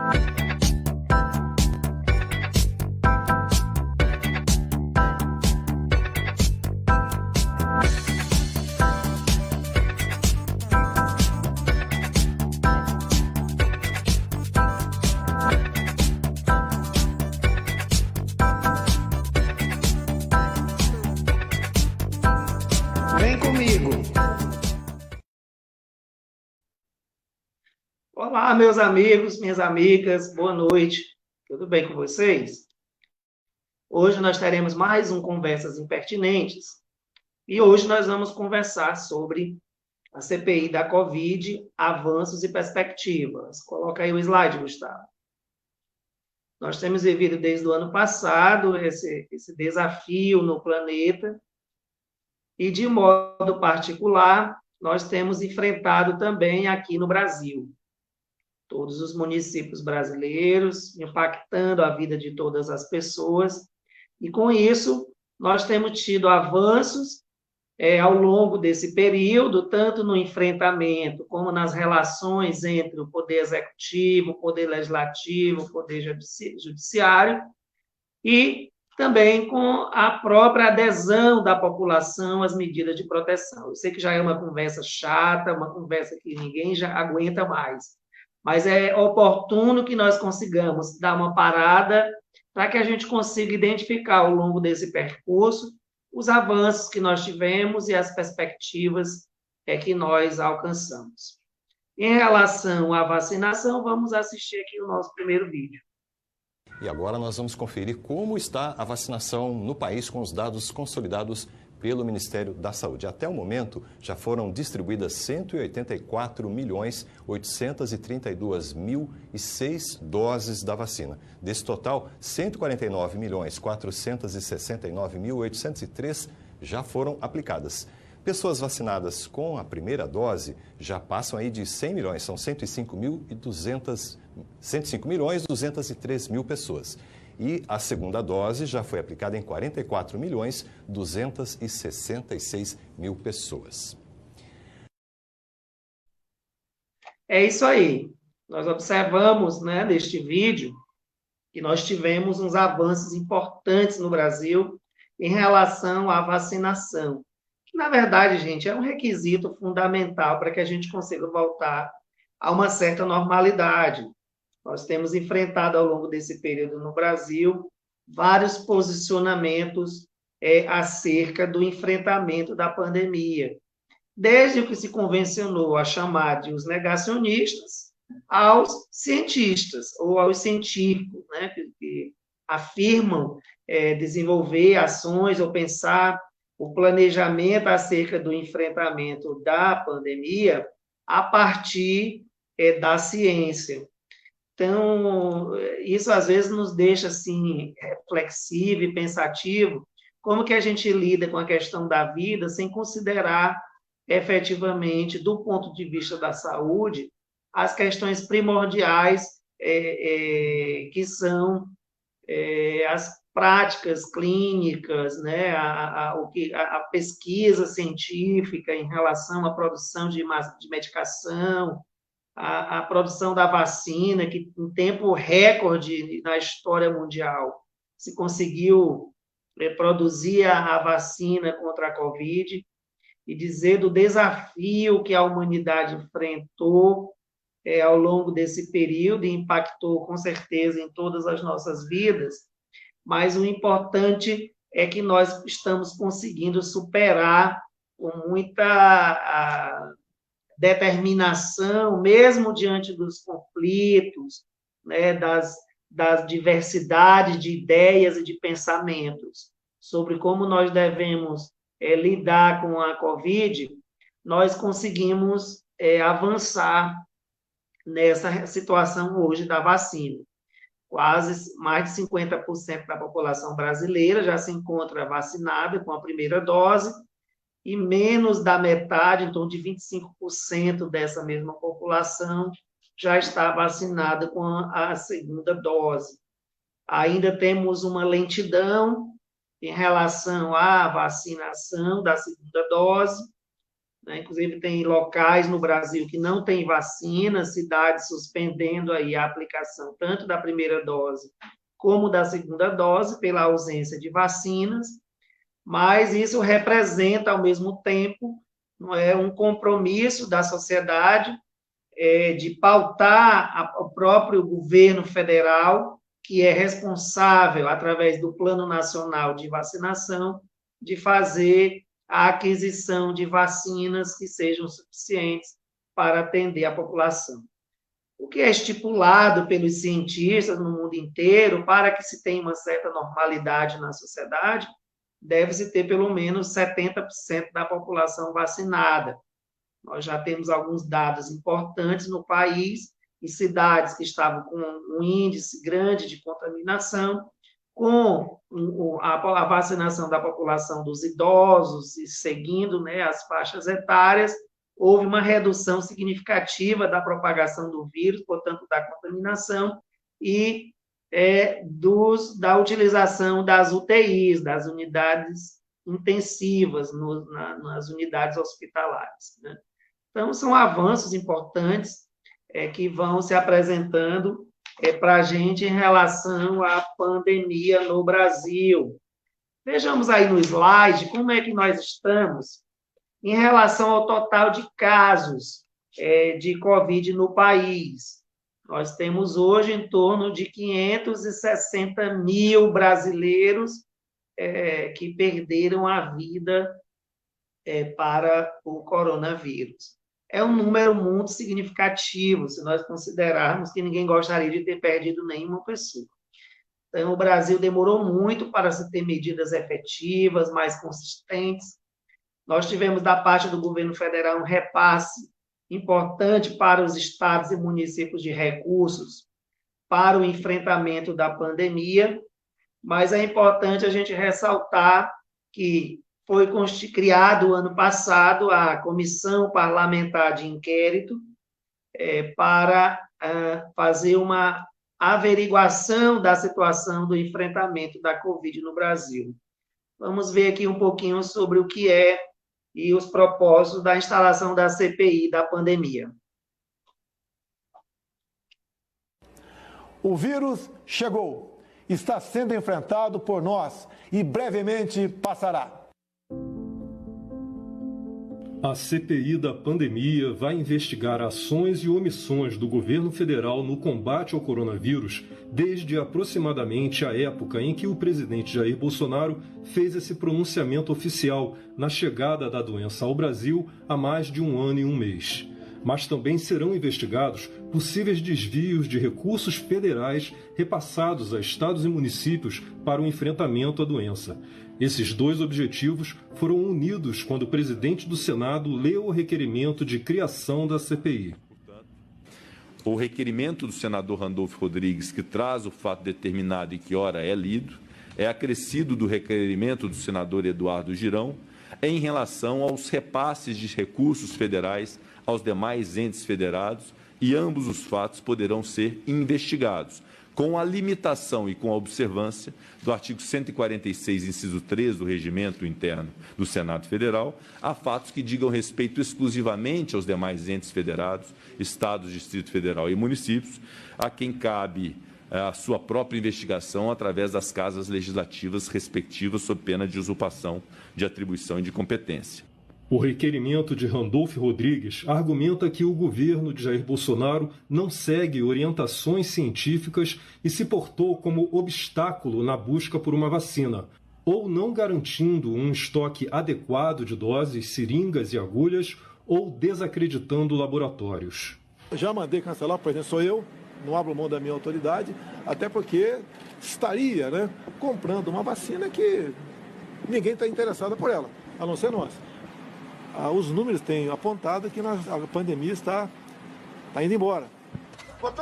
Vem comigo. Olá, meus amigos, minhas amigas, boa noite. Tudo bem com vocês? Hoje nós teremos mais um Conversas Impertinentes e hoje nós vamos conversar sobre a CPI da Covid, avanços e perspectivas. Coloca aí o slide, Gustavo. Nós temos vivido desde o ano passado esse desafio no planeta e, de modo particular, nós temos enfrentado também aqui no Brasil. Todos os municípios brasileiros, impactando a vida de todas as pessoas, e com isso nós temos tido avanços ao longo desse período, tanto no enfrentamento como nas relações entre o Poder Executivo, o Poder Legislativo, o Poder Judiciário, e também com a própria adesão da população às medidas de proteção. Eu sei que já é uma conversa chata, uma conversa que ninguém já aguenta mais, mas é oportuno que nós consigamos dar uma parada para que a gente consiga identificar ao longo desse percurso os avanços que nós tivemos e as perspectivas que nós alcançamos. Em relação à vacinação, vamos assistir aqui o nosso primeiro vídeo. E agora nós vamos conferir como está a vacinação no país com os dados consolidados pelo Ministério da Saúde. Até o momento, já foram distribuídas 184.832.006 doses da vacina. Desse total, 149.469.803 já foram aplicadas. Pessoas vacinadas com a primeira dose já passam aí de 100 milhões, são 105.203.000 pessoas. E a segunda dose já foi aplicada em 44.266.000 pessoas. É isso aí. Nós observamos, neste vídeo, que nós tivemos uns avanços importantes no Brasil em relação à vacinação. Que, na verdade, gente, é um requisito fundamental para que a gente consiga voltar a uma certa normalidade. Nós temos enfrentado ao longo desse período no Brasil vários posicionamentos acerca do enfrentamento da pandemia, desde o que se convencionou a chamar de os negacionistas aos cientistas ou aos científicos, que afirmam desenvolver ações ou pensar o planejamento acerca do enfrentamento da pandemia a partir da ciência. Então, isso às vezes nos deixa assim, reflexivo e pensativo, como que a gente lida com a questão da vida sem considerar efetivamente, do ponto de vista da saúde, as questões primordiais que são as práticas clínicas, a pesquisa científica em relação à produção de medicação, a produção da vacina, que em tempo recorde na história mundial se conseguiu produzir a vacina contra a Covid, e dizer do desafio que a humanidade enfrentou ao longo desse período e impactou, com certeza, em todas as nossas vidas, mas o importante é que nós estamos conseguindo superar com muita determinação, mesmo diante dos conflitos, das diversidades de ideias e de pensamentos, sobre como nós devemos lidar com a Covid, nós conseguimos avançar nessa situação hoje da vacina. Quase mais de 50% da população brasileira já se encontra vacinada com a primeira dose, e menos da metade, em torno de 25% dessa mesma população, já está vacinada com a segunda dose. Ainda temos uma lentidão em relação à vacinação da segunda dose, né? Inclusive, tem locais no Brasil que não tem vacina, cidades suspendendo aí a aplicação tanto da primeira dose como da segunda dose, pela ausência de vacinas, mas isso representa, ao mesmo tempo, não é, um compromisso da sociedade de pautar o próprio governo federal, que é responsável, através do Plano Nacional de Vacinação, de fazer a aquisição de vacinas que sejam suficientes para atender a população. O que é estipulado pelos cientistas no mundo inteiro, para que se tenha uma certa normalidade na sociedade, deve-se ter pelo menos 70% da população vacinada. Nós já temos alguns dados importantes no país, em cidades que estavam com um índice grande de contaminação, com a vacinação da população dos idosos e seguindo, né, as faixas etárias, houve uma redução significativa da propagação do vírus, portanto, da contaminação, e da utilização das UTIs, das unidades intensivas, nas unidades hospitalares, né? Então, são avanços importantes que vão se apresentando para a gente em relação à pandemia no Brasil. Vejamos aí no slide como é que nós estamos em relação ao total de casos de Covid no país. Nós temos hoje em torno de 560 mil brasileiros que perderam a vida para o coronavírus. É um número muito significativo, se nós considerarmos que ninguém gostaria de ter perdido nenhuma pessoa. Então, o Brasil demorou muito para se ter medidas efetivas, mais consistentes. Nós tivemos, da parte do governo federal, um repasse importante para os estados e municípios de recursos para o enfrentamento da pandemia, mas é importante a gente ressaltar que foi criado ano passado a Comissão Parlamentar de Inquérito para fazer uma averiguação da situação do enfrentamento da Covid no Brasil. Vamos ver aqui um pouquinho sobre o que é e os propósitos da instalação da CPI da pandemia. O vírus chegou, está sendo enfrentado por nós e brevemente passará. A CPI da pandemia vai investigar ações e omissões do governo federal no combate ao coronavírus desde aproximadamente a época em que o presidente Jair Bolsonaro fez esse pronunciamento oficial na chegada da doença ao Brasil há mais de 1 ano e 1 mês. Mas também serão investigados possíveis desvios de recursos federais repassados a estados e municípios para o enfrentamento à doença. Esses dois objetivos foram unidos quando o presidente do Senado leu o requerimento de criação da CPI. O requerimento do senador Randolfo Rodrigues, que traz o fato determinado e que ora é lido, é acrescido do requerimento do senador Eduardo Girão em relação aos repasses de recursos federais aos demais entes federados, e ambos os fatos poderão ser investigados, com a limitação e com a observância do artigo 146, inciso 3 do Regimento Interno do Senado Federal, a fatos que digam respeito exclusivamente aos demais entes federados, estados, Distrito Federal e municípios, a quem cabe a sua própria investigação através das casas legislativas respectivas, sob pena de usurpação de atribuição e de competência. O requerimento de Randolfo Rodrigues argumenta que o governo de Jair Bolsonaro não segue orientações científicas e se portou como obstáculo na busca por uma vacina, ou não garantindo um estoque adequado de doses, seringas e agulhas, ou desacreditando laboratórios. Já mandei cancelar, por exemplo, sou eu, não abro mão da minha autoridade, até porque estaria, comprando uma vacina que ninguém está interessado por ela, a não ser nós. Os números têm apontado que a pandemia está indo embora.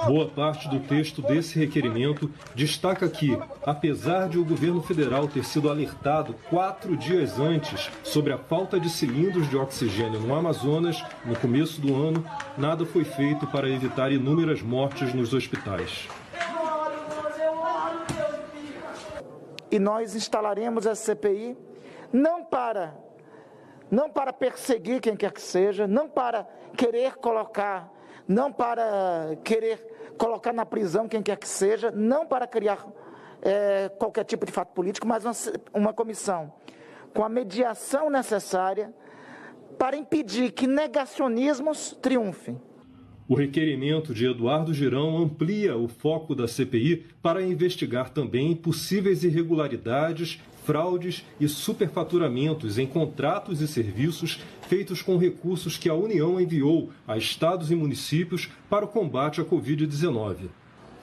Boa parte do texto desse requerimento destaca que, apesar de o governo federal ter sido alertado 4 dias antes sobre a falta de cilindros de oxigênio no Amazonas, no começo do ano, nada foi feito para evitar inúmeras mortes nos hospitais. E nós instalaremos a CPI não para não para perseguir quem quer que seja, não para querer colocar na prisão quem quer que seja, não para criar qualquer tipo de fato político, mas uma comissão com a mediação necessária para impedir que negacionismos triunfem. O requerimento de Eduardo Girão amplia o foco da CPI para investigar também possíveis irregularidades, fraudes e superfaturamentos em contratos e serviços feitos com recursos que a União enviou a estados e municípios para o combate à Covid-19.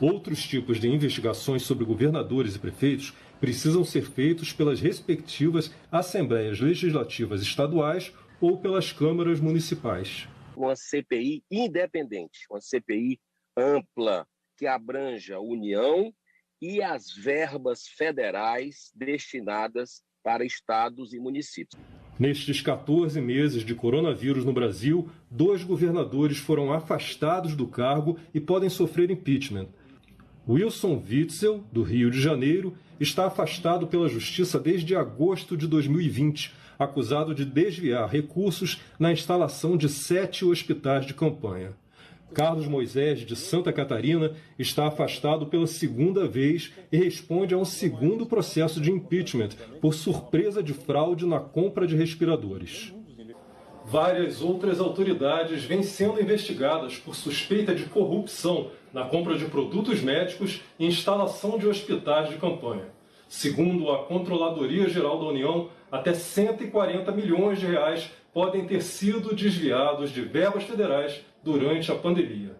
Outros tipos de investigações sobre governadores e prefeitos precisam ser feitos pelas respectivas Assembleias Legislativas Estaduais ou pelas câmaras municipais. Uma CPI independente, uma CPI ampla, que abranja a União e as verbas federais destinadas para estados e municípios. Nestes 14 meses de coronavírus no Brasil, 2 governadores foram afastados do cargo e podem sofrer impeachment. Wilson Witzel, do Rio de Janeiro, está afastado pela Justiça desde agosto de 2020, acusado de desviar recursos na instalação de 7 hospitais de campanha. Carlos Moisés, de Santa Catarina, está afastado pela segunda vez e responde a um segundo processo de impeachment por surpresa de fraude na compra de respiradores. Várias outras autoridades vêm sendo investigadas por suspeita de corrupção na compra de produtos médicos e instalação de hospitais de campanha. Segundo a Controladoria Geral da União, até 140 milhões de reais podem ter sido desviados de verbas federais durante a pandemia.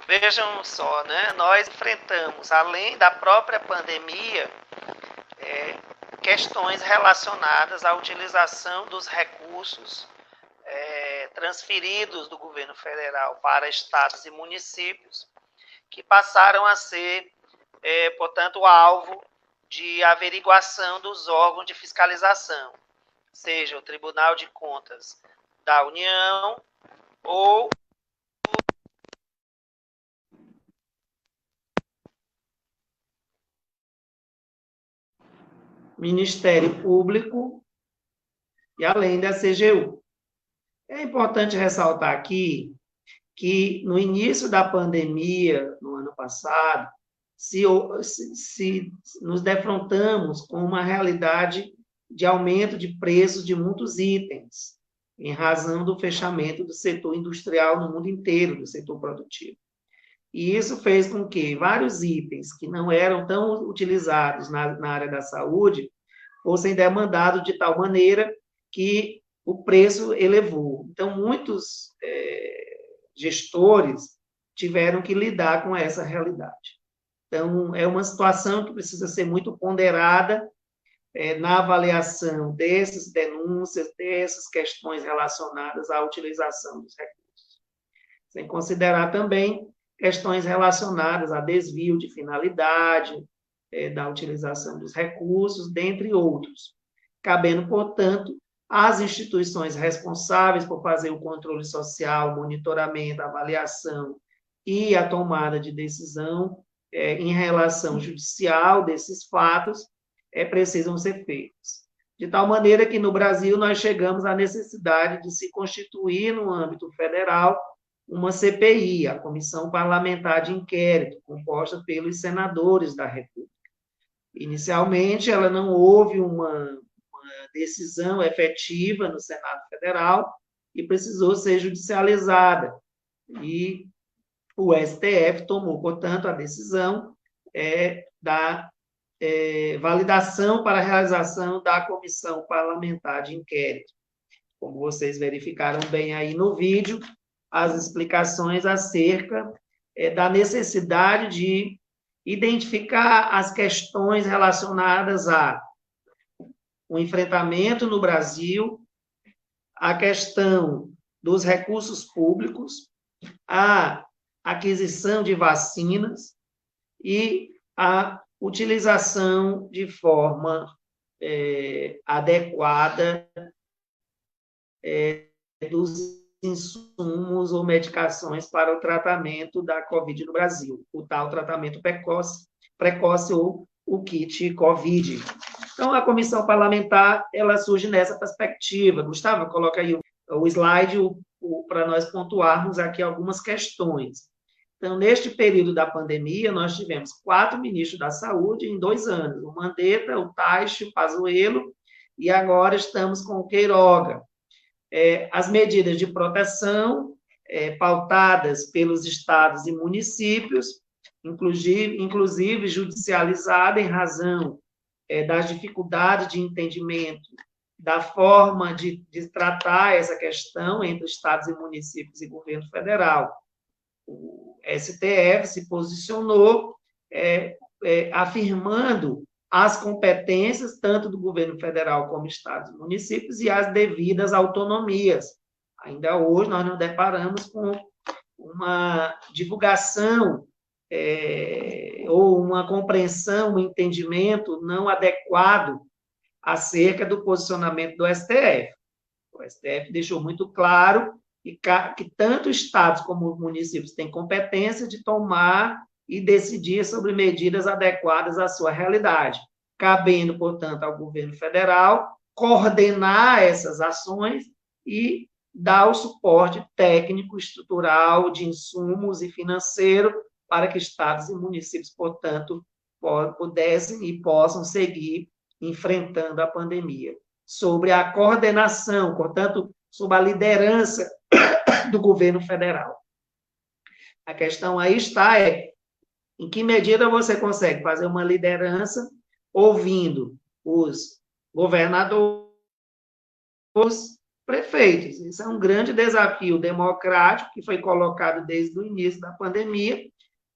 Vejam só, né? Nós enfrentamos, além da própria pandemia, questões relacionadas à utilização dos recursos transferidos do governo federal para estados e municípios, que passaram a ser, portanto, alvo de averiguação dos órgãos de fiscalização, seja o Tribunal de Contas da União ou Ministério Público e além da CGU. É importante ressaltar aqui que no início da pandemia, no ano passado, se nos defrontamos com uma realidade de aumento de preços de muitos itens, em razão do fechamento do setor industrial no mundo inteiro, do setor produtivo. E isso fez com que vários itens que não eram tão utilizados na área da saúde fossem demandados de tal maneira que o preço elevou. Então, muitos gestores tiveram que lidar com essa realidade. Então, é uma situação que precisa ser muito ponderada na avaliação dessas denúncias, dessas questões relacionadas à utilização dos recursos. Sem considerar também questões relacionadas a desvio de finalidade, da utilização dos recursos, dentre outros, cabendo, portanto, às instituições responsáveis por fazer o controle social, monitoramento, avaliação e a tomada de decisão em relação judicial desses fatos, precisam ser feitos. De tal maneira que no Brasil nós chegamos à necessidade de se constituir no âmbito federal uma CPI, a Comissão Parlamentar de Inquérito, composta pelos senadores da República. Inicialmente, ela não houve uma decisão efetiva no Senado Federal e precisou ser judicializada. E o STF tomou, portanto, a decisão da validação para a realização da Comissão Parlamentar de Inquérito. Como vocês verificaram bem aí no vídeo, as explicações acerca da necessidade de identificar as questões relacionadas ao enfrentamento no Brasil, a questão dos recursos públicos, a aquisição de vacinas e a utilização de forma adequada dos insumos ou medicações para o tratamento da Covid no Brasil, o tal tratamento precoce ou o kit Covid. Então, a comissão parlamentar, ela surge nessa perspectiva. Gustavo, coloca aí o slide para nós pontuarmos aqui algumas questões. Então, neste período da pandemia, nós tivemos 4 ministros da saúde em 2 anos, o Mandetta, o Taixe, o Pazuello, e agora estamos com o Queiroga. As medidas de proteção, pautadas pelos estados e municípios, inclusive judicializada em razão das dificuldades de entendimento da forma de tratar essa questão entre estados e municípios e governo federal. O STF se posicionou afirmando as competências tanto do governo federal como estados e municípios e as devidas autonomias. Ainda hoje nós nos deparamos com uma divulgação ou uma compreensão, um entendimento não adequado acerca do posicionamento do STF. O STF deixou muito claro que tanto estados como municípios têm competência de tomar e decidir sobre medidas adequadas à sua realidade, cabendo, portanto, ao governo federal coordenar essas ações e dar o suporte técnico, estrutural, de insumos e financeiro para que estados e municípios, portanto, pudessem e possam seguir enfrentando a pandemia. Sobre a coordenação, portanto, sob a liderança do governo federal. A questão aí está em que medida você consegue fazer uma liderança ouvindo os governadores, os prefeitos. Isso é um grande desafio democrático que foi colocado desde o início da pandemia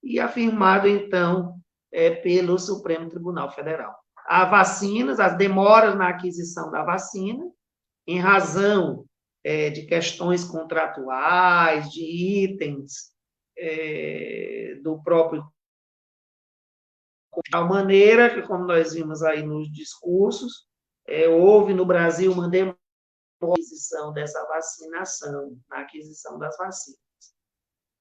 e afirmado, então, pelo Supremo Tribunal Federal. Há vacinas, as demoras na aquisição da vacina, em razão de questões contratuais, de itens do próprio... De tal maneira que, como nós vimos aí nos discursos, houve no Brasil uma demora na aquisição dessa vacinação, na aquisição das vacinas.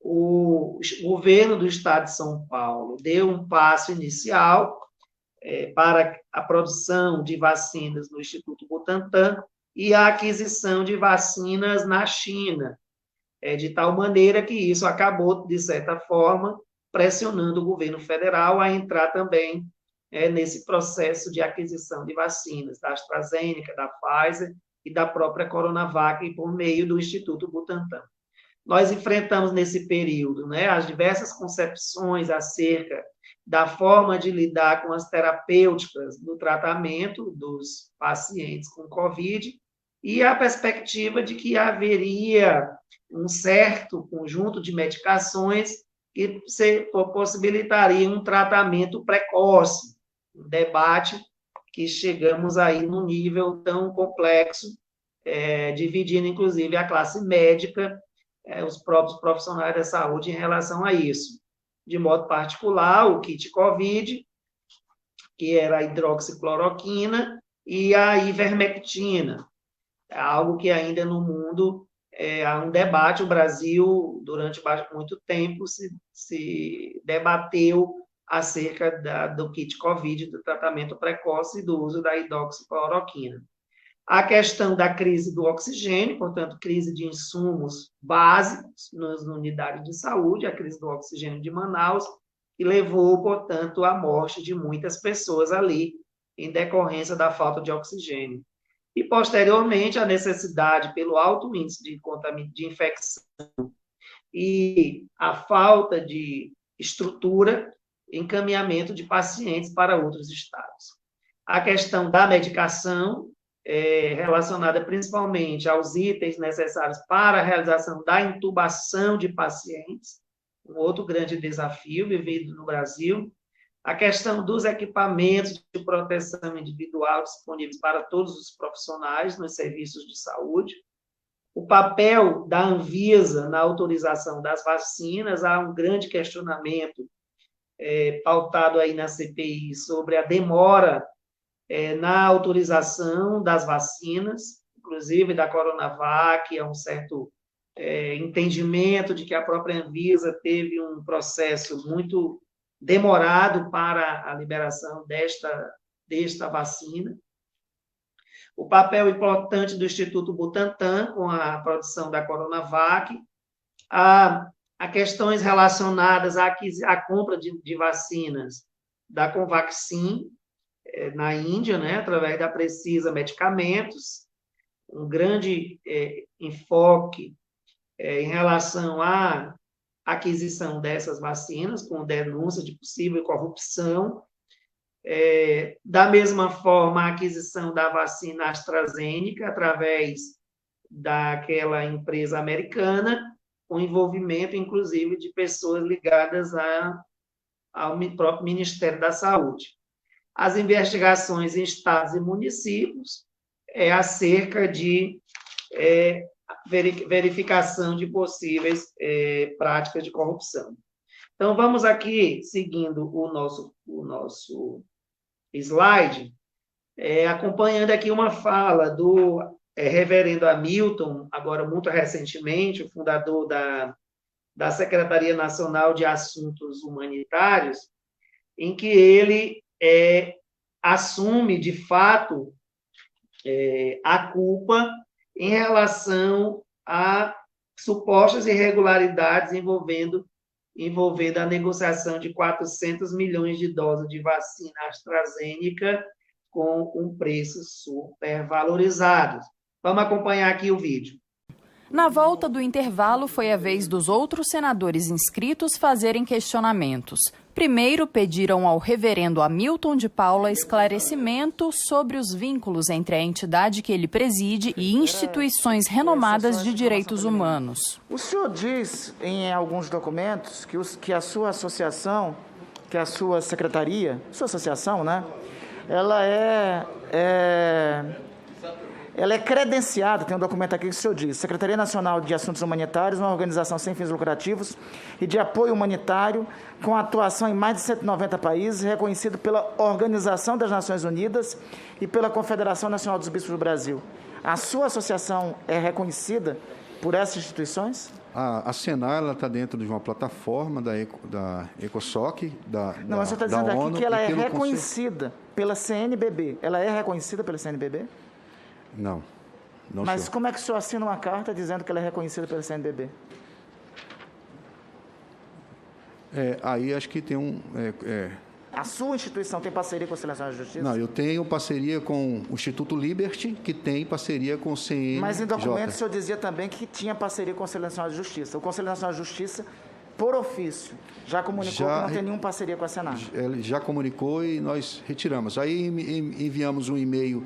O governo do Estado de São Paulo deu um passo inicial para a produção de vacinas no Instituto Butantan e a aquisição de vacinas na China, de tal maneira que isso acabou, de certa forma, pressionando o governo federal a entrar também nesse processo de aquisição de vacinas, da AstraZeneca, da Pfizer e da própria Coronavac, por meio do Instituto Butantan. Nós enfrentamos nesse período as diversas concepções acerca da forma de lidar com as terapêuticas do tratamento dos pacientes com Covid e a perspectiva de que haveria um certo conjunto de medicações que possibilitaria um tratamento precoce, um debate que chegamos aí num nível tão complexo, dividindo, inclusive, a classe médica, os próprios profissionais da saúde em relação a isso. De modo particular, o kit COVID, que era a hidroxicloroquina, e a ivermectina, algo que ainda no mundo há um debate. O Brasil, durante muito tempo, se debateu acerca do kit COVID, do tratamento precoce e do uso da hidroxicloroquina. A questão da crise do oxigênio, portanto, crise de insumos básicos nas unidades de saúde, a crise do oxigênio de Manaus, que levou, portanto, à morte de muitas pessoas ali, em decorrência da falta de oxigênio. E, posteriormente, a necessidade, pelo alto índice de infecção e a falta de estrutura, encaminhamento de pacientes para outros estados. A questão da medicação, relacionada principalmente aos itens necessários para a realização da intubação de pacientes, um outro grande desafio vivido no Brasil. A questão dos equipamentos de proteção individual disponíveis para todos os profissionais nos serviços de saúde. O papel da Anvisa na autorização das vacinas. Há um grande questionamento pautado aí na CPI sobre a demora na autorização das vacinas, inclusive da Coronavac. Há um certo entendimento de que a própria Anvisa teve um processo muito demorado para a liberação desta vacina. O papel importante do Instituto Butantan com a produção da Coronavac, a questões relacionadas à compra de vacinas da Covaxin, na Índia, né, através da Precisa Medicamentos, um grande enfoque em relação à aquisição dessas vacinas, com denúncia de possível corrupção. Da mesma forma, a aquisição da vacina AstraZeneca, através daquela empresa americana, com envolvimento, inclusive, de pessoas ligadas ao próprio Ministério da Saúde. As investigações em estados e municípios acerca de verificação de possíveis práticas de corrupção. Então, vamos aqui, seguindo o nosso slide, acompanhando aqui uma fala do reverendo Hamilton, agora muito recentemente, o fundador da Secretaria Nacional de Assuntos Humanitários, em que ele assume, de fato, a culpa em relação a supostas irregularidades envolvendo a negociação de 400 milhões de doses de vacina AstraZeneca com um preço supervalorizado. Vamos acompanhar aqui o vídeo. Na volta do intervalo, foi a vez dos outros senadores inscritos fazerem questionamentos. Primeiro, pediram ao reverendo Hamilton de Paula esclarecimento sobre os vínculos entre a entidade que ele preside e instituições renomadas de direitos humanos. O senhor diz em alguns documentos que a sua associação, que a sua secretaria, sua associação, né? Ela é credenciada, tem um documento aqui que o senhor diz, Secretaria Nacional de Assuntos Humanitários, uma organização sem fins lucrativos e de apoio humanitário, com atuação em mais de 190 países, reconhecido pela Organização das Nações Unidas e pela Confederação Nacional dos Bispos do Brasil. A sua associação é reconhecida por essas instituições? A Senar está dentro de uma plataforma da ECOSOC, Não, mas você está dizendo aqui que ela é reconhecida pela CNBB. Ela é reconhecida pela CNBB? Não. Mas senhor. como é que o senhor assina uma carta dizendo que ela é reconhecida pela CNBB? Aí acho que tem A sua instituição tem parceria com a Conselho Nacional de Justiça? Não, eu tenho parceria com o Instituto Liberty, que tem parceria com o CNJ. Mas em documentos o senhor dizia também que tinha parceria com o Conselho Nacional de Justiça. O Conselho Nacional de Justiça, por ofício, já comunicou que não tem nenhuma parceria com a Senar. Ele já comunicou e nós retiramos. Aí enviamos um e-mail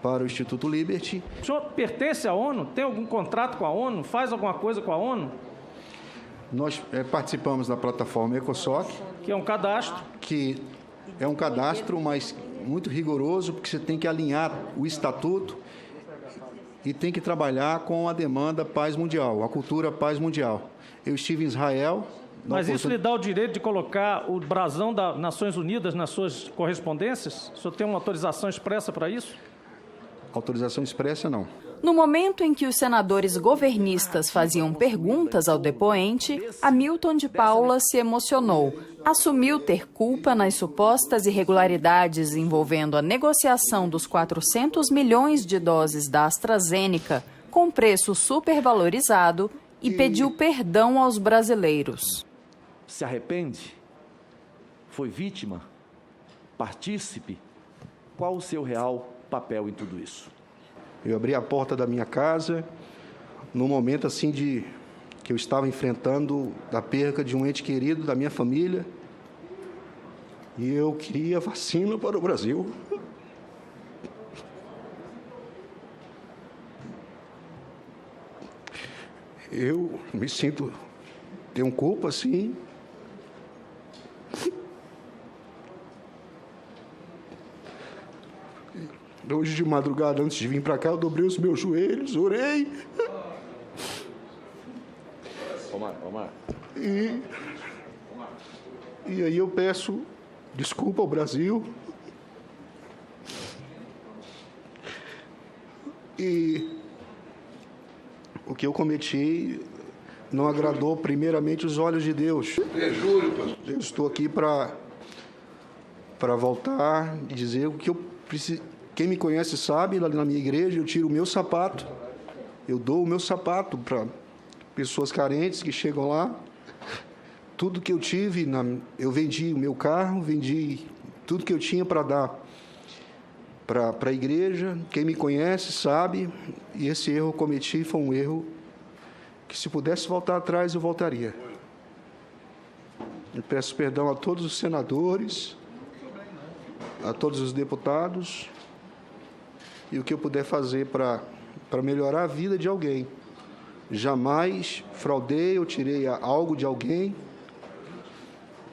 para o Instituto Liberty. O senhor pertence à ONU? Tem algum contrato com a ONU? Faz alguma coisa com a ONU? Nós participamos da plataforma ECOSOC. Que é um cadastro. Que é um cadastro, mas muito rigoroso, porque você tem que alinhar o estatuto e tem que trabalhar com a demanda paz mundial, a cultura paz mundial. Eu estive em Israel. Mas isso lhe dá o direito de colocar o brasão das Nações Unidas nas suas correspondências? O senhor tem uma autorização expressa para isso? Autorização expressa, não. No momento em que os senadores governistas faziam perguntas ao depoente, Hamilton de Paula se emocionou. Assumiu ter culpa nas supostas irregularidades envolvendo a negociação dos 400 milhões de doses da AstraZeneca com preço supervalorizado e pediu perdão aos brasileiros. Se arrepende? Foi vítima? Partícipe? Qual o seu real papel em tudo isso? Eu abri a porta da minha casa num momento assim que eu estava enfrentando a perda de um ente querido da minha família e eu queria vacina para o Brasil. Eu me sinto, tenho culpa, sim. Hoje de madrugada, antes de vir para cá, eu dobrei os meus joelhos, orei. Omar. E aí eu peço desculpa ao Brasil. E o que eu cometi não agradou primeiramente os olhos de Deus. Eu estou aqui para para voltar e dizer o que eu preciso. Quem me conhece sabe, lá na minha igreja eu tiro o meu sapato, eu dou o meu sapato para pessoas carentes que chegam lá. Tudo que eu tive, eu vendi o meu carro, vendi tudo que eu tinha para dar para a igreja. Quem me conhece sabe, e esse erro que eu cometi foi um erro que, se pudesse voltar atrás, eu voltaria. Eu peço perdão a todos os senadores, a todos os deputados, e o que eu puder fazer para melhorar a vida de alguém. Jamais fraudei ou tirei algo de alguém.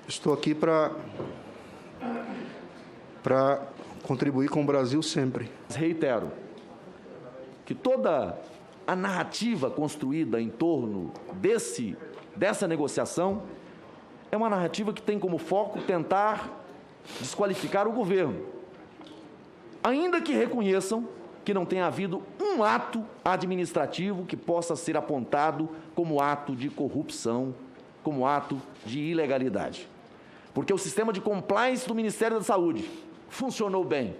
Estou aqui para contribuir com o Brasil sempre. Reitero que toda a narrativa construída em torno dessa negociação é uma narrativa que tem como foco tentar desqualificar o governo, ainda que reconheçam que não tenha havido um ato administrativo que possa ser apontado como ato de corrupção, como ato de ilegalidade. Porque o sistema de compliance do Ministério da Saúde funcionou bem.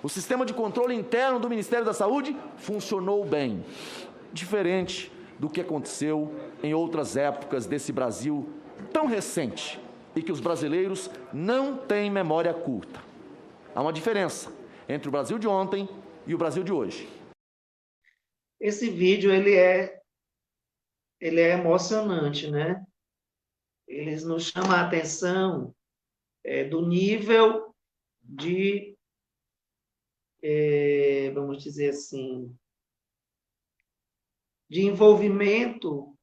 O sistema de controle interno do Ministério da Saúde funcionou bem. Diferente do que aconteceu em outras épocas desse Brasil tão recente e que os brasileiros não têm memória curta. Há uma diferença entre o Brasil de ontem e o Brasil de hoje. Esse vídeo ele é emocionante, né? Eles nos chamam a atenção do nível de, vamos dizer assim, de envolvimento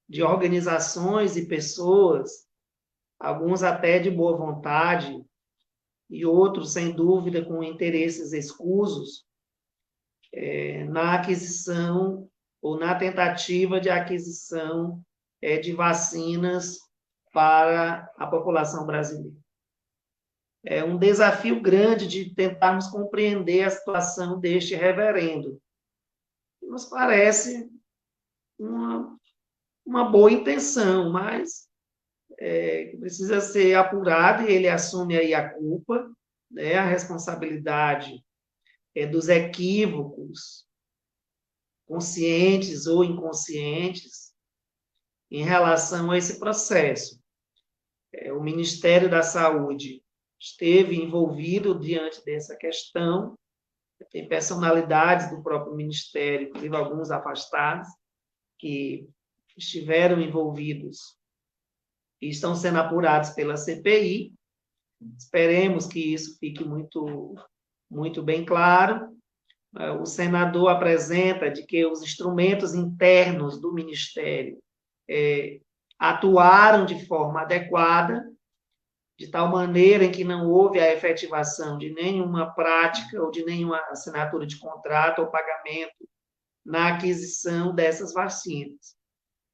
de organizações e pessoas, alguns até de boa vontade, e outros, sem dúvida, com interesses escusos, na aquisição ou na tentativa de aquisição de vacinas para a população brasileira. É um desafio grande de tentarmos compreender a situação deste reverendo. Nos parece uma boa intenção, mas precisa ser apurado, e ele assume aí a culpa, né, a responsabilidade dos equívocos, conscientes ou inconscientes, em relação a esse processo. O Ministério da Saúde esteve envolvido diante dessa questão, tem personalidades do próprio Ministério, inclusive alguns afastados, que estiveram envolvidos e estão sendo apurados pela CPI. Esperemos que isso fique muito, muito bem claro. O senador apresenta de que os instrumentos internos do Ministério atuaram de forma adequada, de tal maneira em que não houve a efetivação de nenhuma prática ou de nenhuma assinatura de contrato ou pagamento na aquisição dessas vacinas.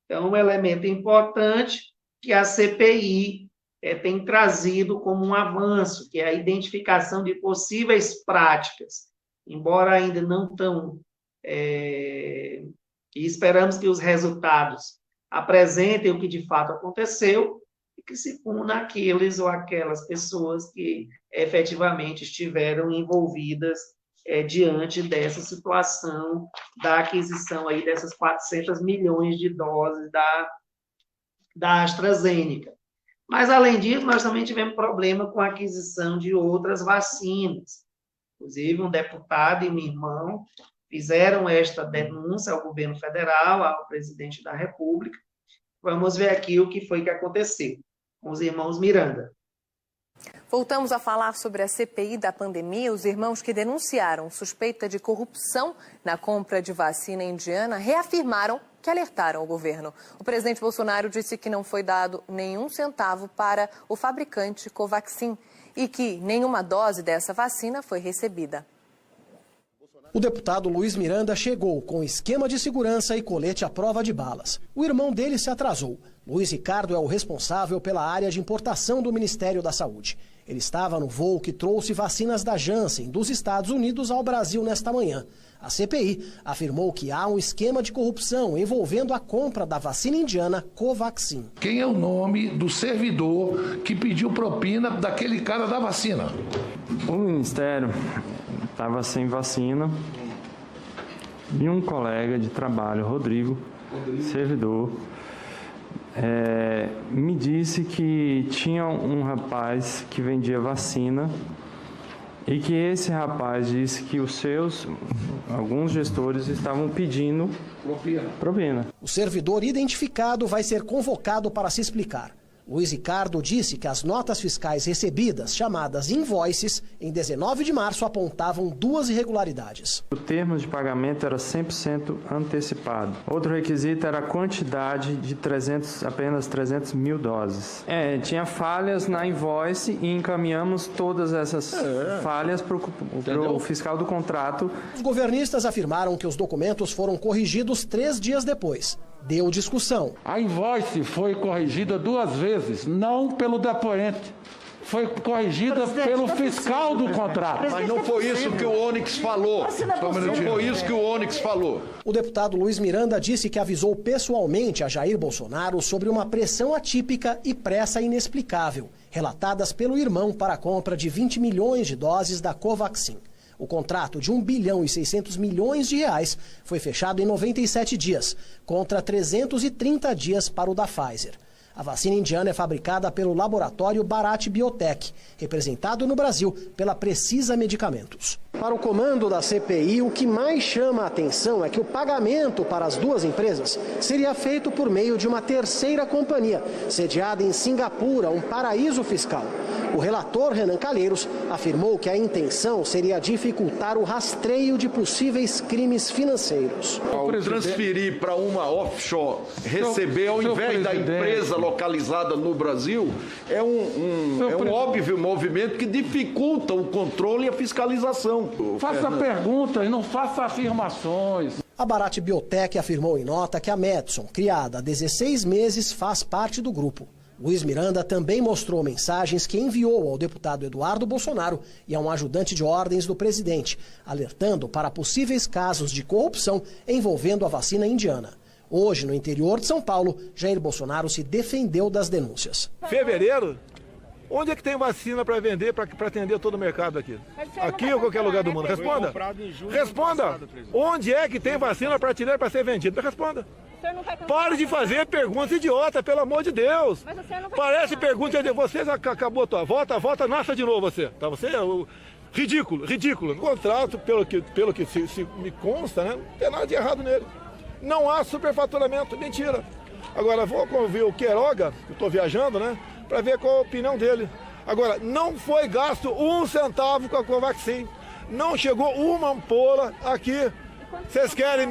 Então, um elemento importante que a CPI tem trazido como um avanço, que é a identificação de possíveis práticas, embora ainda não tão... e esperamos que os resultados apresentem o que de fato aconteceu e que se puna aqueles ou aquelas pessoas que efetivamente estiveram envolvidas diante dessa situação da aquisição aí dessas 400 milhões de doses da AstraZeneca. Mas, além disso, nós também tivemos problema com a aquisição de outras vacinas. Inclusive, um deputado e um irmão fizeram esta denúncia ao governo federal, ao presidente da República. Vamos ver aqui o que foi que aconteceu com os irmãos Miranda. Voltamos a falar sobre a CPI da pandemia. Os irmãos que denunciaram suspeita de corrupção na compra de vacina indiana reafirmaram que alertaram o governo. O presidente Bolsonaro disse que não foi dado nenhum centavo para o fabricante Covaxin e que nenhuma dose dessa vacina foi recebida. O deputado Luiz Miranda chegou com esquema de segurança e colete à prova de balas. O irmão dele se atrasou. Luiz Ricardo é o responsável pela área de importação do Ministério da Saúde. Ele estava no voo que trouxe vacinas da Janssen dos Estados Unidos ao Brasil nesta manhã. A CPI afirmou que há um esquema de corrupção envolvendo a compra da vacina indiana Covaxin. Quem é o nome do servidor que pediu propina daquele cara da vacina? O Ministério estava sem vacina e um colega de trabalho, Rodrigo, servidor, me disse que tinha um rapaz que vendia vacina e que esse rapaz disse que alguns gestores estavam pedindo propina. O servidor identificado vai ser convocado para se explicar. Luiz Ricardo disse que as notas fiscais recebidas, chamadas invoices, em 19 de março apontavam 2 irregularidades. O termo de pagamento era 100% antecipado. Outro requisito era a quantidade de apenas 300 mil doses. Tinha falhas na invoice e encaminhamos todas essas falhas para o fiscal do contrato. Os governistas afirmaram que os documentos foram corrigidos 3 dias depois. Deu discussão. A invoice foi corrigida 2 vezes, não pelo depoente. Foi corrigida pelo fiscal do contrato. Mas não foi isso que o Onyx falou. Não foi isso que o Onyx falou. O deputado Luiz Miranda disse que avisou pessoalmente a Jair Bolsonaro sobre uma pressão atípica e pressa inexplicável, relatadas pelo irmão para a compra de 20 milhões de doses da Covaxin. O contrato de 1 bilhão e 600 milhões de reais foi fechado em 97 dias, contra 330 dias para o da Pfizer. A vacina indiana é fabricada pelo laboratório Bharat Biotech, representado no Brasil pela Precisa Medicamentos. Para o comando da CPI, o que mais chama a atenção é que o pagamento para as 2 empresas seria feito por meio de uma terceira companhia, sediada em Singapura, um paraíso fiscal. O relator Renan Calheiros afirmou que a intenção seria dificultar o rastreio de possíveis crimes financeiros. Ao transferir para uma offshore, receber ao invés da empresa localizada no Brasil, é um óbvio movimento que dificulta o controle e a fiscalização. Faça perguntas e não faça afirmações. A Bharat Biotech afirmou em nota que a Medson, criada há 16 meses, faz parte do grupo. Luiz Miranda também mostrou mensagens que enviou ao deputado Eduardo Bolsonaro e a um ajudante de ordens do presidente, alertando para possíveis casos de corrupção envolvendo a vacina indiana. Hoje, no interior de São Paulo, Jair Bolsonaro se defendeu das denúncias. Fevereiro? Onde é que tem vacina para vender, para atender todo o mercado aqui? Aqui ou qualquer lugar do mundo? Responda. Responda. Onde é que tem vacina para ser vendida? Responda. Pare de fazer perguntas idiotas, pelo amor de Deus. Parece pergunta de vocês, acabou a tua volta, nasça de novo você. Tá? Você é ridículo. No contrato, pelo que se me consta, né, não tem nada de errado nele. Não há superfaturamento, mentira. Agora, vou ouvir o Queiroga, que eu estou viajando, né, para ver qual a opinião dele. Agora, não foi gasto 1 centavo com a Covaxin. Não chegou uma ampola aqui. Vocês querem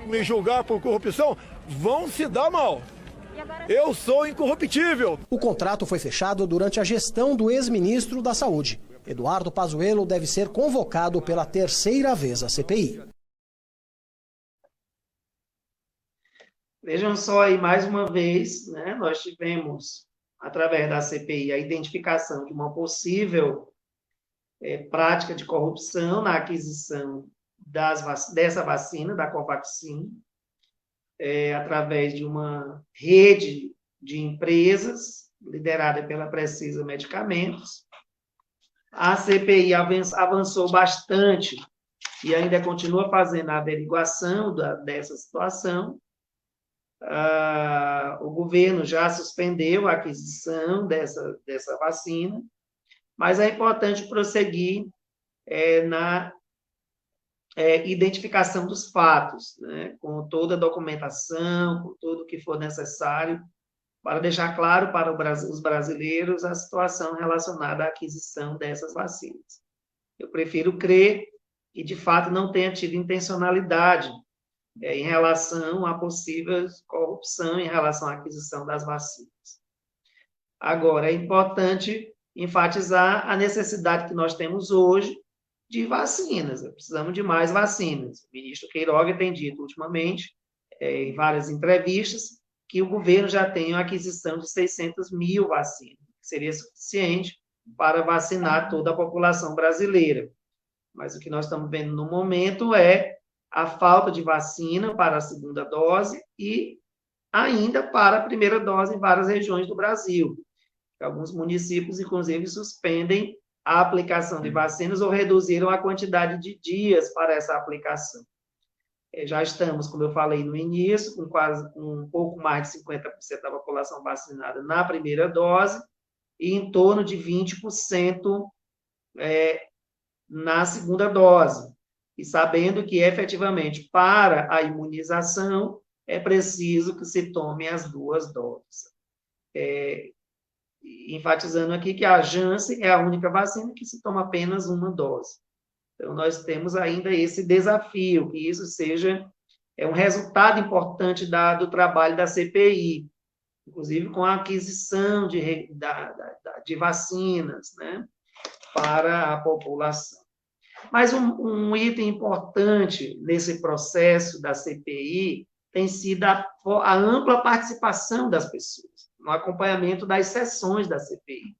me julgar por corrupção? Vão se dar mal. Eu sou incorruptível. O contrato foi fechado durante a gestão do ex-ministro da Saúde. Eduardo Pazuello deve ser convocado pela 3ª vez à CPI. Vejam só aí, mais uma vez, né, nós tivemos, através da CPI, a identificação de uma possível prática de corrupção na aquisição dessa vacina, da Covaxin, através de uma rede de empresas liderada pela Precisa Medicamentos. A CPI avançou bastante e ainda continua fazendo a averiguação dessa situação. O governo já suspendeu a aquisição dessa vacina, mas é importante prosseguir na identificação dos fatos, né, com toda a documentação, com tudo o que for necessário, para deixar claro para os brasileiros a situação relacionada à aquisição dessas vacinas. Eu prefiro crer que, de fato, não tenha tido intencionalidade em relação a possível corrupção em relação à aquisição das vacinas. Agora, é importante enfatizar a necessidade que nós temos hoje de vacinas. Precisamos de mais vacinas. O ministro Queiroga tem dito ultimamente, em várias entrevistas, que o governo já tem uma aquisição de 600 mil vacinas, que seria suficiente para vacinar toda a população brasileira. Mas o que nós estamos vendo no momento é a falta de vacina para a segunda dose e ainda para a primeira dose em várias regiões do Brasil. Alguns municípios, inclusive, suspendem a aplicação de vacinas ou reduziram a quantidade de dias para essa aplicação. Já estamos, como eu falei no início, com quase um pouco mais de 50% da população vacinada na primeira dose e em torno de 20% na segunda dose. E sabendo que, efetivamente, para a imunização, é preciso que se tome as duas doses. Enfatizando aqui que a Janssen é a única vacina que se toma apenas uma dose. Então, nós temos ainda esse desafio, que isso seja um resultado importante do trabalho da CPI, inclusive com a aquisição de vacinas, né, para a população. Mas um item importante nesse processo da CPI tem sido a ampla participação das pessoas no acompanhamento das sessões da CPI.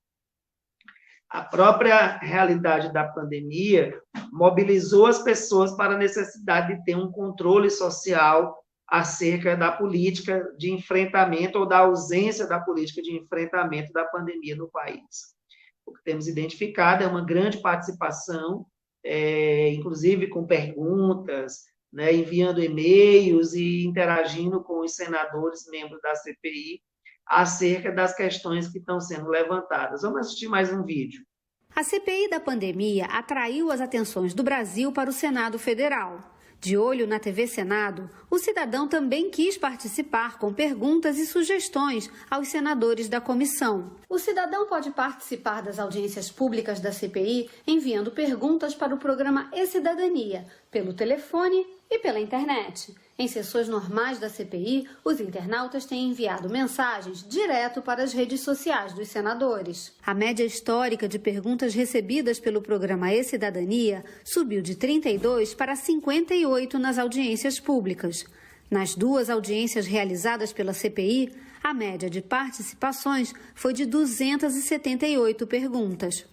A própria realidade da pandemia mobilizou as pessoas para a necessidade de ter um controle social acerca da política de enfrentamento ou da ausência da política de enfrentamento da pandemia no país. O que temos identificado é uma grande participação, inclusive com perguntas, né, enviando e-mails e interagindo com os senadores, membros da CPI, acerca das questões que estão sendo levantadas. Vamos assistir mais um vídeo. A CPI da pandemia atraiu as atenções do Brasil para o Senado Federal. De olho na TV Senado, o cidadão também quis participar com perguntas e sugestões aos senadores da comissão. O cidadão pode participar das audiências públicas da CPI enviando perguntas para o programa E-Cidadania, pelo telefone e pela internet. Em sessões normais da CPI, os internautas têm enviado mensagens direto para as redes sociais dos senadores. A média histórica de perguntas recebidas pelo programa E-Cidadania subiu de 32 para 58 nas audiências públicas. Nas duas audiências realizadas pela CPI, a média de participações foi de 278 perguntas.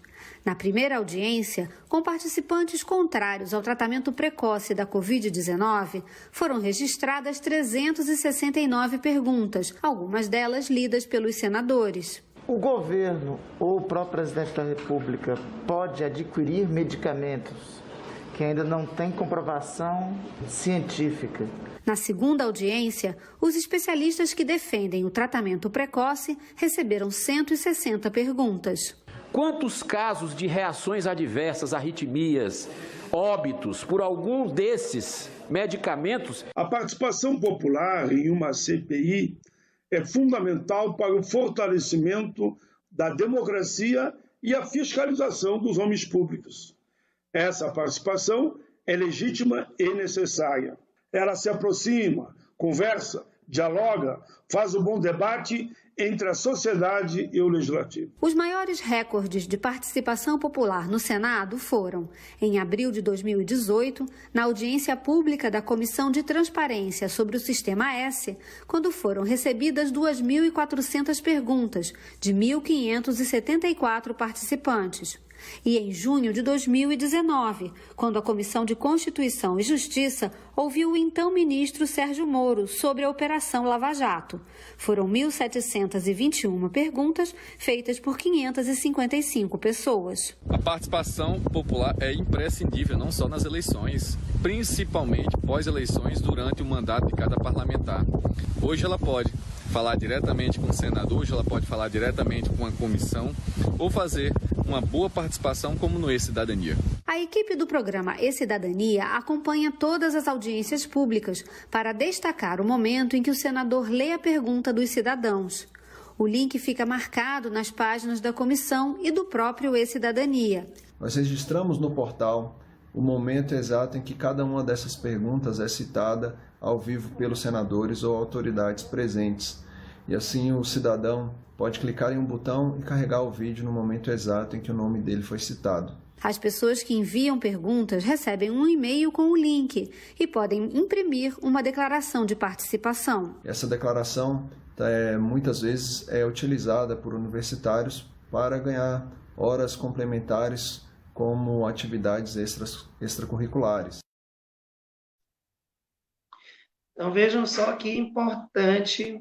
Na primeira audiência, com participantes contrários ao tratamento precoce da Covid-19, foram registradas 369 perguntas, algumas delas lidas pelos senadores. O governo ou o próprio presidente da República pode adquirir medicamentos que ainda não têm comprovação científica. Na segunda audiência, os especialistas que defendem o tratamento precoce receberam 160 perguntas. Quantos casos de reações adversas, arritmias, óbitos por algum desses medicamentos? A participação popular em uma CPI é fundamental para o fortalecimento da democracia e a fiscalização dos homens públicos. Essa participação é legítima e necessária. Ela se aproxima, conversa, dialoga, faz um bom debate entre a sociedade e o legislativo. Os maiores recordes de participação popular no Senado foram, em abril de 2018, na audiência pública da Comissão de Transparência sobre o Sistema S, quando foram recebidas 2.400 perguntas de 1.574 participantes. E em junho de 2019, quando a Comissão de Constituição e Justiça ouviu o então ministro Sérgio Moro sobre a Operação Lava Jato. Foram 1.721 perguntas feitas por 555 pessoas. A participação popular é imprescindível, não só nas eleições, principalmente pós-eleições, durante o mandato de cada parlamentar. Hoje ela pode falar diretamente com o senador, hoje ela pode falar diretamente com a comissão ou fazer uma boa participação como no E-Cidadania. A equipe do programa E-Cidadania acompanha todas as audiências públicas para destacar o momento em que o senador lê a pergunta dos cidadãos. O link fica marcado nas páginas da comissão e do próprio E-Cidadania. Nós registramos no portal o momento exato em que cada uma dessas perguntas é citada ao vivo pelos senadores ou autoridades presentes. E assim o cidadão pode clicar em um botão e carregar o vídeo no momento exato em que o nome dele foi citado. As pessoas que enviam perguntas recebem um e-mail com o link e podem imprimir uma declaração de participação. Essa declaração muitas vezes é utilizada por universitários para ganhar horas complementares como atividades extracurriculares. Então vejam só que importante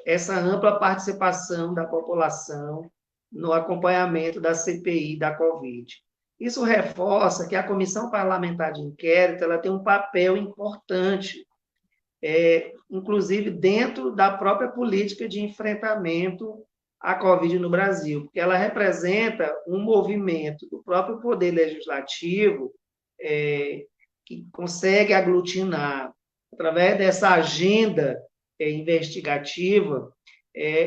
essa ampla participação da população no acompanhamento da CPI da Covid. Isso reforça que a Comissão Parlamentar de Inquérito ela tem um papel importante, inclusive dentro da própria política de enfrentamento à Covid no Brasil, porque ela representa um movimento do próprio Poder Legislativo que consegue aglutinar, através dessa agenda investigativa,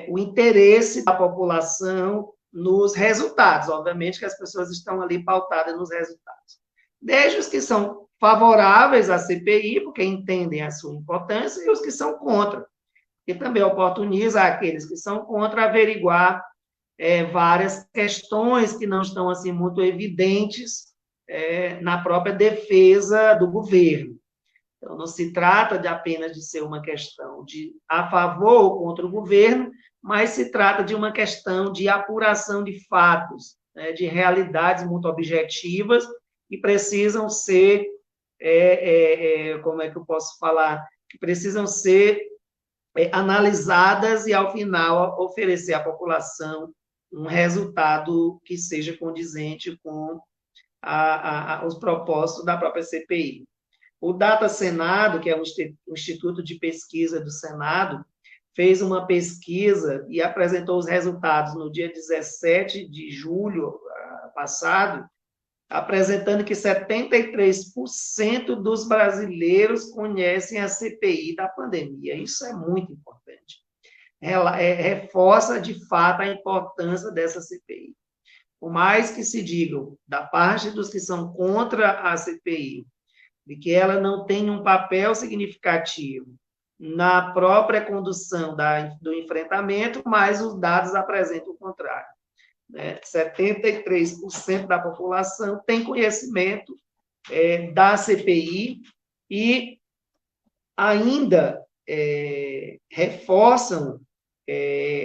o interesse da população nos resultados. Obviamente que as pessoas estão ali pautadas nos resultados. Desde os que são favoráveis à CPI, porque entendem a sua importância, e os que são contra, que também oportuniza aqueles que são contra averiguar várias questões que não estão assim muito evidentes na própria defesa do governo. Então, não se trata apenas de ser uma questão de a favor ou contra o governo, mas se trata de uma questão de apuração de fatos, de realidades muito objetivas e precisam ser, como é que eu posso falar, que precisam ser analisadas e, ao final, oferecer à população um resultado que seja condizente com os propósitos da própria CPI. O Data Senado, que é o Instituto de Pesquisa do Senado, fez uma pesquisa e apresentou os resultados no dia 17 de julho passado, apresentando que 73% dos brasileiros conhecem a CPI da pandemia. Isso é muito importante. Reforça, de fato, a importância dessa CPI. Por mais que se digam, da parte dos que são contra a CPI, de que ela não tem um papel significativo na própria condução do enfrentamento, mas os dados apresentam o contrário. 73% da população tem conhecimento da CPI e ainda reforçam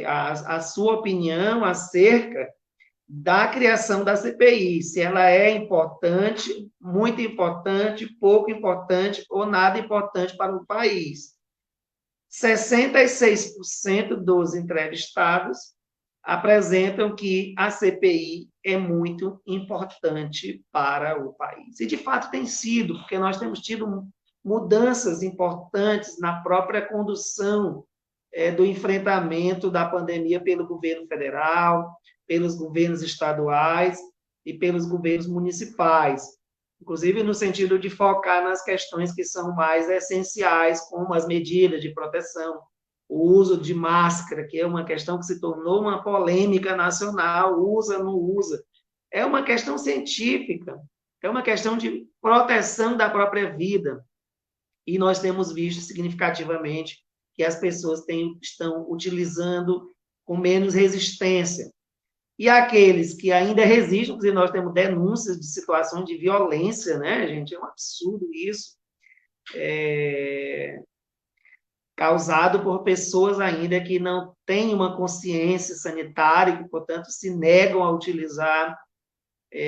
a sua opinião acerca da criação da CPI, se ela é importante, muito importante, pouco importante ou nada importante para o país. 66% dos entrevistados apresentam que a CPI é muito importante para o país. E, de fato, tem sido, porque nós temos tido mudanças importantes na própria condução do enfrentamento da pandemia pelo governo federal, pelos governos estaduais e pelos governos municipais, inclusive no sentido de focar nas questões que são mais essenciais, como as medidas de proteção, o uso de máscara, que é uma questão que se tornou uma polêmica nacional, usa, não usa. É uma questão científica, é uma questão de proteção da própria vida, e nós temos visto significativamente que as pessoas estão utilizando com menos resistência. E aqueles que ainda resistem, inclusive nós temos denúncias de situações de violência, né, gente? É um absurdo isso, causado por pessoas ainda que não têm uma consciência sanitária e que, portanto, se negam a utilizar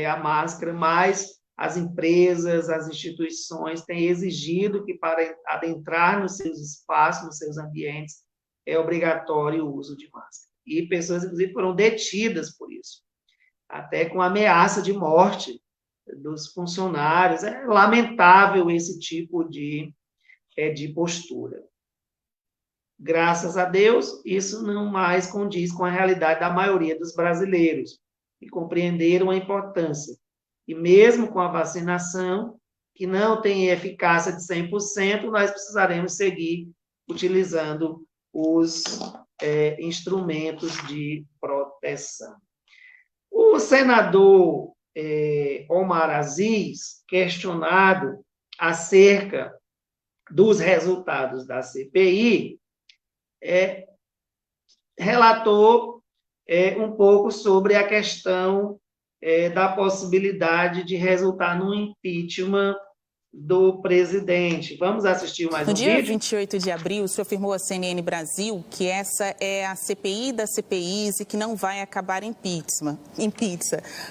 a máscara, mas as empresas, as instituições têm exigido que, para adentrar nos seus espaços, nos seus ambientes, é obrigatório o uso de máscara. E pessoas, inclusive, foram detidas por isso, até com ameaça de morte dos funcionários. É lamentável esse tipo de postura. Graças a Deus, isso não mais condiz com a realidade da maioria dos brasileiros, que compreenderam a importância. E mesmo com a vacinação, que não tem eficácia de 100%, nós precisaremos seguir utilizando os instrumentos de proteção. O senador Omar Aziz, questionado acerca dos resultados da CPI, relatou um pouco sobre a questão da possibilidade de resultar no impeachment do presidente. Vamos assistir mais um vídeo? No dia 28 de abril, o senhor afirmou à CNN Brasil que essa é a CPI das CPIs e que não vai acabar em pizza.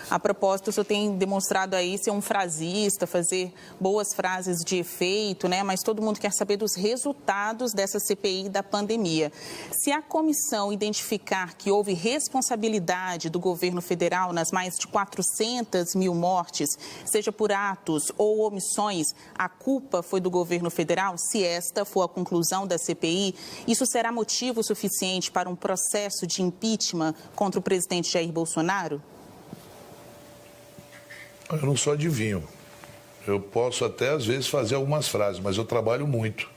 A propósito, o senhor tem demonstrado aí ser um frasista, fazer boas frases de efeito, né? Mas todo mundo quer saber dos resultados dessa CPI da pandemia. Se a comissão identificar que houve responsabilidade do governo federal nas mais de 400 mil mortes, seja por atos ou omissões, a culpa foi do governo federal? Se esta for a conclusão da CPI, isso será motivo suficiente para um processo de impeachment contra o presidente Jair Bolsonaro? Eu não sou adivinho. Eu posso até, às vezes, fazer algumas frases, mas eu trabalho muito.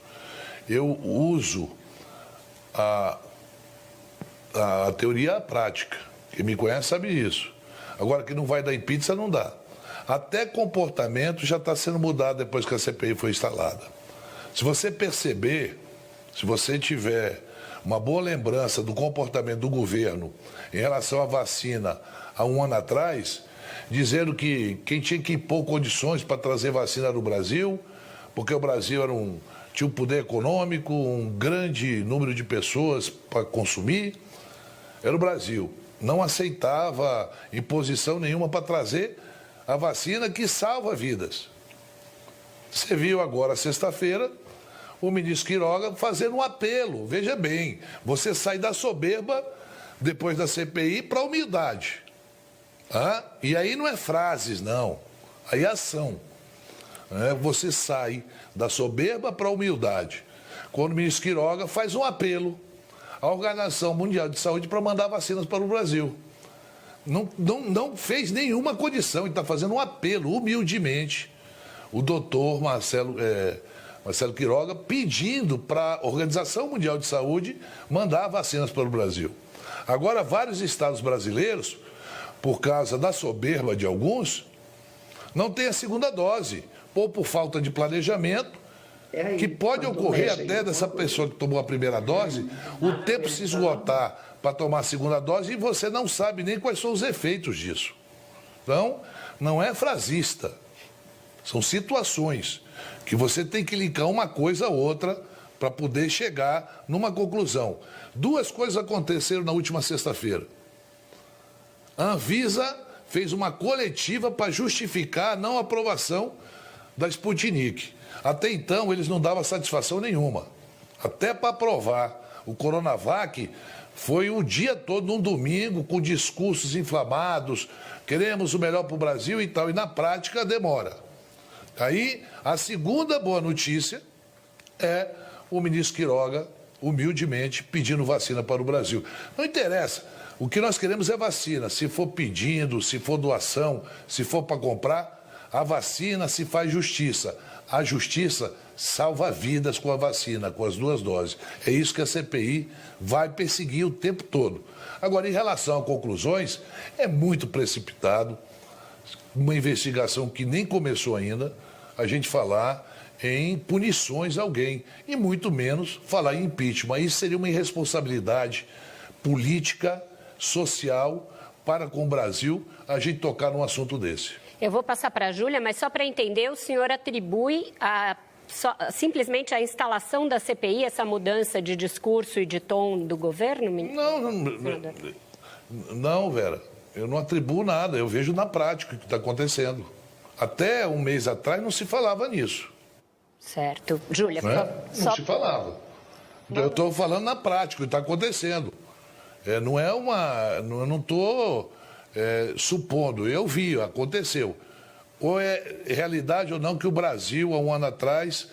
Eu uso a teoria e a prática. Quem me conhece sabe isso. Agora, que não vai dar impeachment, não dá. Até comportamento já está sendo mudado depois que a CPI foi instalada. Se você perceber, se você tiver uma boa lembrança do comportamento do governo em relação à vacina há um ano atrás, dizendo que quem tinha que impor condições para trazer vacina no Brasil, porque o Brasil tinha um poder econômico, um grande número de pessoas para consumir, era o Brasil. Não aceitava imposição nenhuma para trazer a vacina que salva vidas. Você viu agora, sexta-feira, o ministro Queiroga fazendo um apelo. Veja bem, você sai da soberba, depois da CPI, para a humildade. E aí não é frases, não. Aí é ação. Você sai da soberba para a humildade. Quando o ministro Queiroga faz um apelo à Organização Mundial de Saúde para mandar vacinas para o Brasil. Não fez nenhuma condição, ele está fazendo um apelo, humildemente, o doutor Marcelo Queiroga pedindo para a Organização Mundial de Saúde mandar vacinas para o Brasil. Agora, vários estados brasileiros, por causa da soberba de alguns, não têm a segunda dose, ou por falta de planejamento, que pode ocorrer até dessa pessoa que tomou a primeira dose, o tempo se esgotar para tomar a segunda dose e você não sabe nem quais são os efeitos disso. Então, não é frasista. São situações que você tem que linkar uma coisa a outra para poder chegar numa conclusão. Duas coisas aconteceram na última sexta-feira. A Anvisa fez uma coletiva para justificar a não aprovação da Sputnik. Até então, eles não davam satisfação nenhuma. Até para aprovar o Coronavac, foi o dia todo, num domingo, com discursos inflamados, queremos o melhor para o Brasil e tal, e na prática demora. Aí, a segunda boa notícia é o ministro Queiroga, humildemente, pedindo vacina para o Brasil. Não interessa, o que nós queremos é vacina. Se for pedindo, se for doação, se for para comprar, a vacina se faz justiça. A justiça salva vidas com a vacina, com as duas doses. É isso que a CPI vai perseguir o tempo todo. Agora, em relação a conclusões, é muito precipitado, uma investigação que nem começou ainda, a gente falar em punições a alguém, e muito menos falar em impeachment. Isso seria uma irresponsabilidade política, social, para com o Brasil, a gente tocar num assunto desse. Eu vou passar para a Júlia, mas só para entender, o senhor atribui simplesmente a instalação da CPI, essa mudança de discurso e de tom do governo? Não, Vera, eu não atribuo nada, eu vejo na prática o que está acontecendo. Até um mês atrás não se falava nisso. Certo. Júlia, não se falava. Eu estou falando na prática o que está acontecendo. Eu não estou supondo, eu vi, aconteceu. Ou é realidade ou não que o Brasil, há um ano atrás,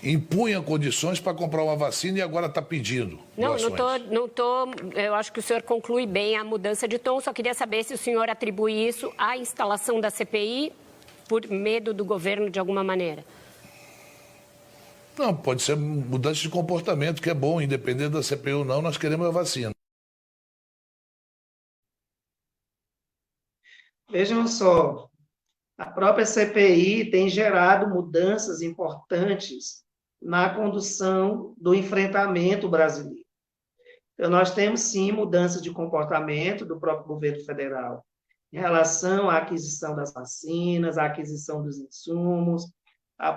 impunha condições para comprar uma vacina e agora está pedindo doações. Não tô. Eu acho que o senhor conclui bem a mudança de tom. Só queria saber se o senhor atribui isso à instalação da CPI por medo do governo de alguma maneira. Não, pode ser mudança de comportamento, que é bom, independente da CPI ou não, nós queremos a vacina. Vejam só, a própria CPI tem gerado mudanças importantes na condução do enfrentamento brasileiro. Então, nós temos, sim, mudanças de comportamento do próprio governo federal em relação à aquisição das vacinas, à aquisição dos insumos,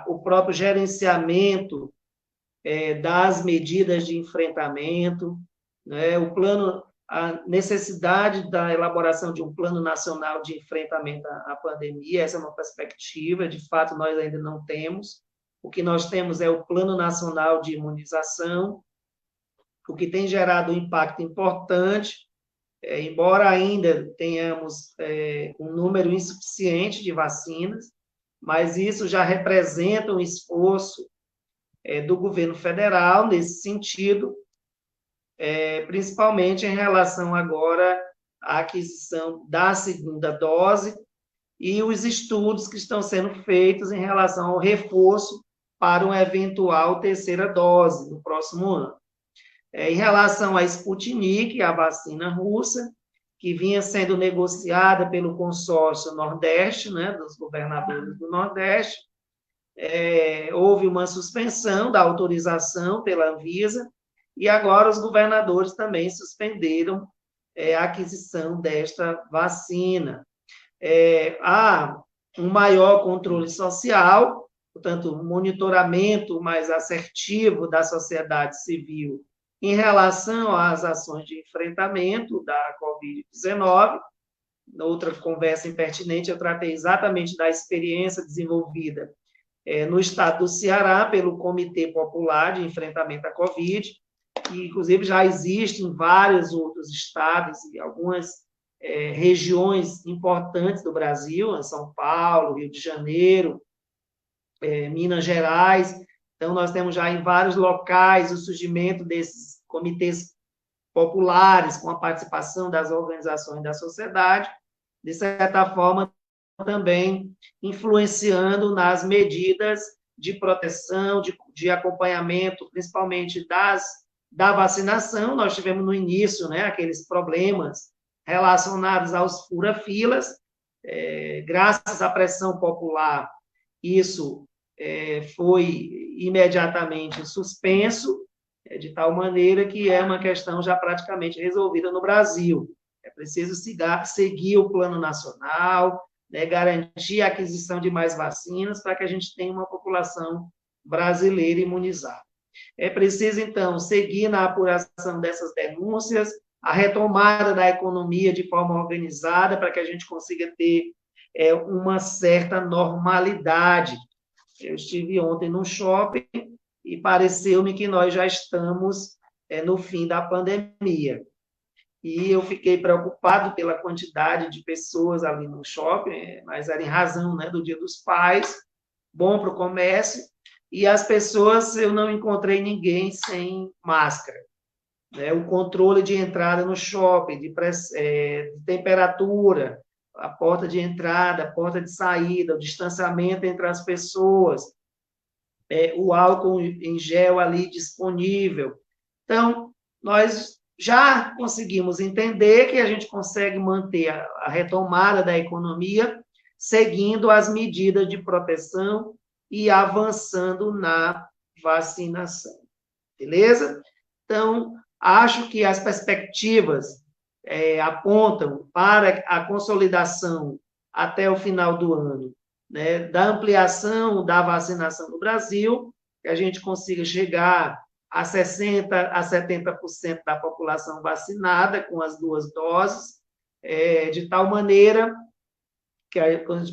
o próprio gerenciamento das medidas de enfrentamento, né, a necessidade da elaboração de um plano nacional de enfrentamento à pandemia. Essa é uma perspectiva, de fato, nós ainda não temos. O que nós temos é o Plano Nacional de Imunização, o que tem gerado um impacto importante, embora ainda tenhamos um número insuficiente de vacinas, mas isso já representa um esforço do governo federal nesse sentido, principalmente em relação agora à aquisição da segunda dose e os estudos que estão sendo feitos em relação ao reforço para uma eventual terceira dose no próximo ano. Em relação à Sputnik, a vacina russa, que vinha sendo negociada pelo consórcio Nordeste, né, dos governadores do Nordeste, houve uma suspensão da autorização pela Anvisa, e agora os governadores também suspenderam a aquisição desta vacina. Há um maior controle social, portanto, um monitoramento mais assertivo da sociedade civil em relação às ações de enfrentamento da Covid-19. Noutra conversa impertinente, eu tratei exatamente da experiência desenvolvida no estado do Ceará pelo Comitê Popular de Enfrentamento à Covid, que, inclusive, já existe em vários outros estados e algumas regiões importantes do Brasil, São Paulo, Rio de Janeiro, Minas Gerais. Então, nós temos já em vários locais o surgimento desses comitês populares, com a participação das organizações da sociedade, de certa forma, também influenciando nas medidas de proteção, de acompanhamento, principalmente da vacinação. Nós tivemos no início, né, aqueles problemas relacionados aos fura-filas, graças à pressão popular, isso foi imediatamente suspenso, de tal maneira que é uma questão já praticamente resolvida no Brasil. É preciso seguir o plano nacional, né, garantir a aquisição de mais vacinas para que a gente tenha uma população brasileira imunizada. É preciso, então, seguir na apuração dessas denúncias, a retomada da economia de forma organizada para que a gente consiga ter uma certa normalidade. Eu estive ontem no shopping e pareceu-me que nós já estamos no fim da pandemia. E eu fiquei preocupado pela quantidade de pessoas ali no shopping, mas era em razão, né, do Dia dos Pais, bom para o comércio, e as pessoas, eu não encontrei ninguém sem máscara. Né? O controle de entrada no shopping, de temperatura, a porta de entrada, a porta de saída, o distanciamento entre as pessoas, o álcool em gel ali disponível. Então, nós já conseguimos entender que a gente consegue manter a retomada da economia seguindo as medidas de proteção e avançando na vacinação. Beleza? Então, acho que as perspectivas apontam para a consolidação até o final do ano, né, da ampliação da vacinação no Brasil, que a gente consiga chegar a 60% a 70% da população vacinada com as 2 doses, de tal maneira que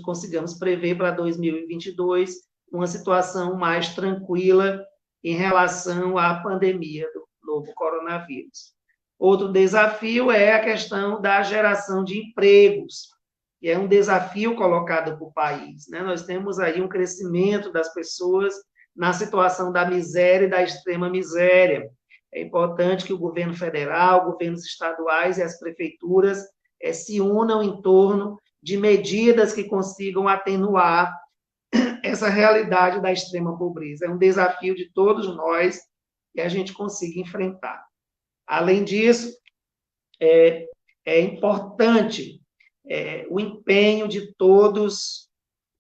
consigamos prever para 2022 uma situação mais tranquila em relação à pandemia do novo coronavírus. Outro desafio é a questão da geração de empregos, que é um desafio colocado para o país, né? Nós temos aí um crescimento das pessoas na situação da miséria e da extrema miséria. É importante que o governo federal, governos estaduais e as prefeituras se unam em torno de medidas que consigam atenuar essa realidade da extrema pobreza. É um desafio de todos nós que a gente consiga enfrentar. Além disso, é importante o empenho de todos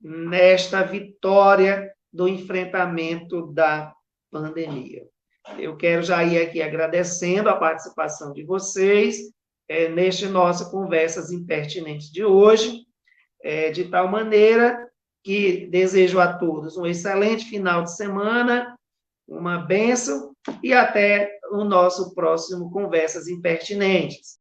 nesta vitória do enfrentamento da pandemia. Eu quero já ir aqui agradecendo a participação de vocês neste nosso Conversas Impertinentes de hoje, de tal maneira que desejo a todos um excelente final de semana, uma bênção, e até o nosso próximo Conversas Impertinentes.